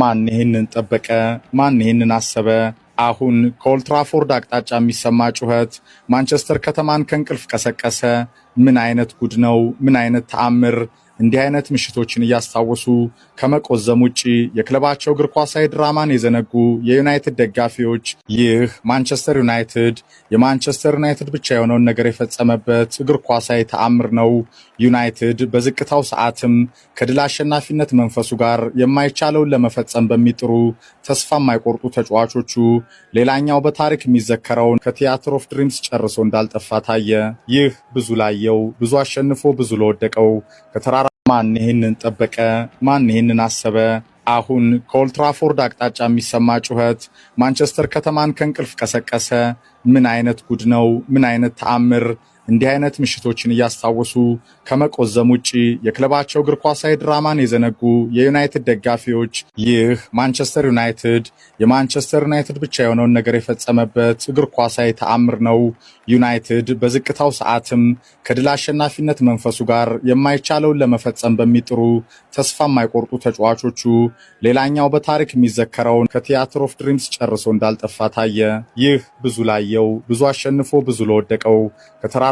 ማን ይሄንን ጠበቀ? ማን ይሄንን አሰበ? አሁን ከኦልትራፎርድ አቅጣጫ የሚሰማ ጩኸት ማንቸስተር ከተማን ከእንቅልፍ ቀሰቀሰ። ምን አይነት ጉድ ነው? ምን አይነት ተአምር! እንዲህ አይነት ምሽቶችን እያስታወሱ ከመቆዘም ውጪ የክለባቸው እግር ኳሳዊ ድራማን የዘነጉ የዩናይትድ ደጋፊዎች ይህ ማንቸስተር ዩናይትድ የማንቸስተር ዩናይትድ ብቻ የሆነውን ነገር የፈጸመበት እግር ኳሳዊ ተአምር ነው። ዩናይትድ በዝቅታው ሰዓትም ከድል አሸናፊነት መንፈሱ ጋር የማይቻለውን ለመፈጸም በሚጥሩ ተስፋ የማይቆርጡ ተጫዋቾቹ ሌላኛው በታሪክ የሚዘከረውን ከቲያትር ኦፍ ድሪምስ ጨርሶ እንዳልጠፋ ታየ። ይህ ብዙ ላየው፣ ብዙ አሸንፎ ብዙ ለወደቀው ከተራ ማን ይሄንን ጠበቀ? ማን ይሄንን አሰበ? አሁን ከኦልትራፎርድ አቅጣጫ የሚሰማ ጩኸት ማንቸስተር ከተማን ከእንቅልፍ ቀሰቀሰ። ምን አይነት ጉድ ነው? ምን አይነት ተአምር! እንዲህ አይነት ምሽቶችን እያስታወሱ ከመቆዘም ውጪ የክለባቸው እግር ኳሳዊ ድራማን የዘነጉ የዩናይትድ ደጋፊዎች ይህ ማንቸስተር ዩናይትድ የማንቸስተር ዩናይትድ ብቻ የሆነውን ነገር የፈጸመበት እግር ኳሳዊ ተአምር ነው። ዩናይትድ በዝቅታው ሰዓትም ከድል አሸናፊነት መንፈሱ ጋር የማይቻለውን ለመፈጸም በሚጥሩ ተስፋ የማይቆርጡ ተጫዋቾቹ ሌላኛው በታሪክ የሚዘከረውን ከቲያትር ኦፍ ድሪምስ ጨርሶ እንዳልጠፋ ታየ። ይህ ብዙ ላየው፣ ብዙ አሸንፎ ብዙ ለወደቀው ከተራ